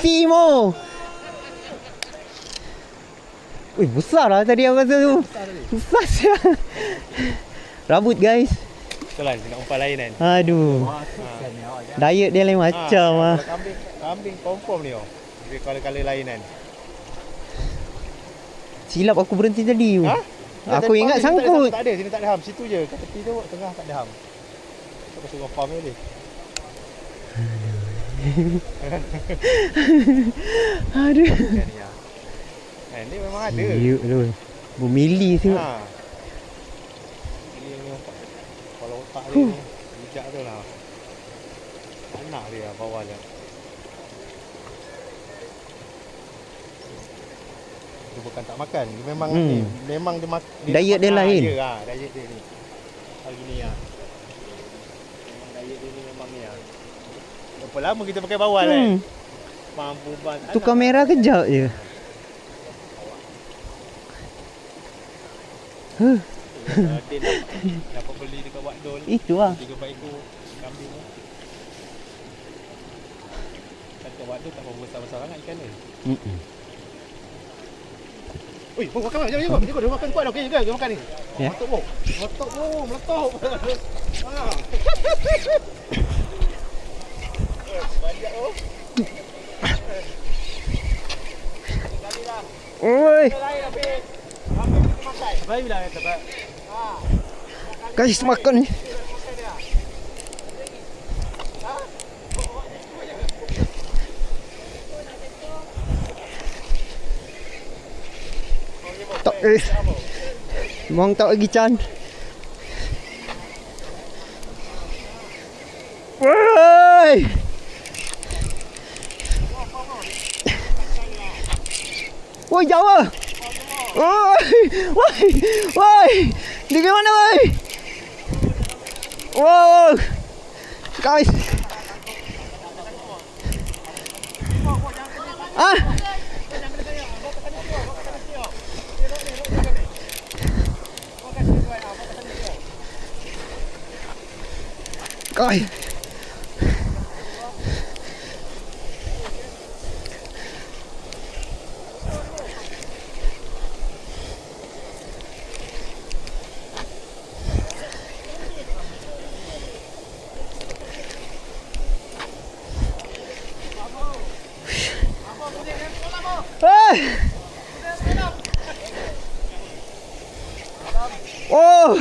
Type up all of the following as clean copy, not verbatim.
PC mo. Wih, besar lah tadi aku rasa tu. Besar siap. Rambut guys. Betul lah, nak umpan lain kan. Aduh. Diet dia lain macam ah. Kambing confirm ni oh. Dia color-color lain kan. Silap aku berhenti tadi. Ha? Aku ingat sangkut. Tak ada, sini tak ada ham. Situ je, kat tepi tu tengah tak ada ham. Aku suruh farm dia. Aduh. Kan dia memang ada. Siut tu. Bermili siut. Ha. Ini kalau otak dia ni bijak tu lah. Anak dia bawah dia. Dia bukan tak makan, dia memang ni, memang dia diet dia lain. Ya, diet dia ni. Hari ni ah. Memang diet dia ni memang ni ah. Berapa lama kita pakai bawal kan? Mampu banget. Tu kamera kejap je. Dia dapat beli dekat Wadol. Itu lah. 3 ekor kambing ni. Dekat Wadol tak berapa besar-besar sangat ikan dia. Oi, bau makan. Jom. Dia makan kuat dah. Okey juga dia makan ni. Ya. Meletup bau. Meletup. Ha. Banyak oh. Oi. Baik bila kata pak. Kasih makan ni. Tak mong tak lagi Chan. Woi. Woi jauh ah. Woi. Di mana woi? Wow. Guys. Ah. Coi. Oh.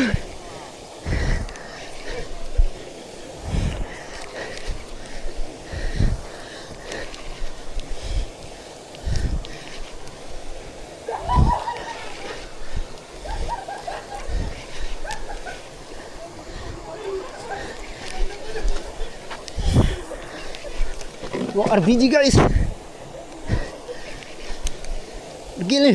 Wah, RPG guys. Gila.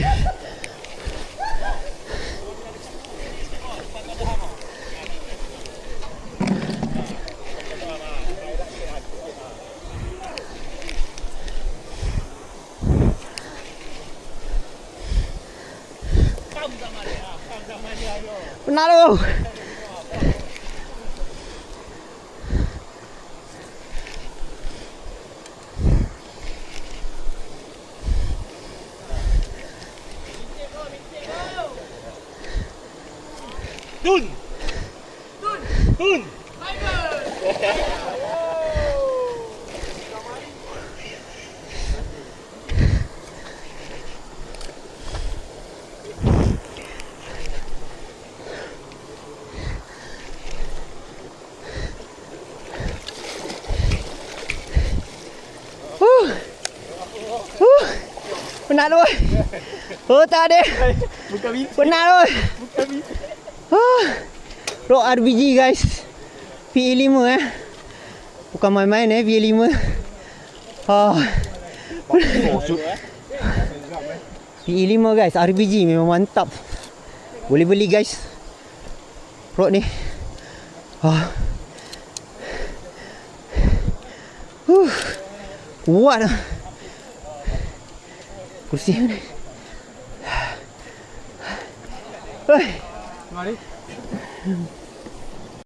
Benar tu. Dun. Penat tu. Oh tak ada. Bukan bisa. Penat tu. Bukan bisa. Rock RPG guys. PE5 Bukan main-main PE5. PE5 guys, RPG memang mantap. Boleh beli guys. Rod ni. Kuat lah. Kursi ni. Mari.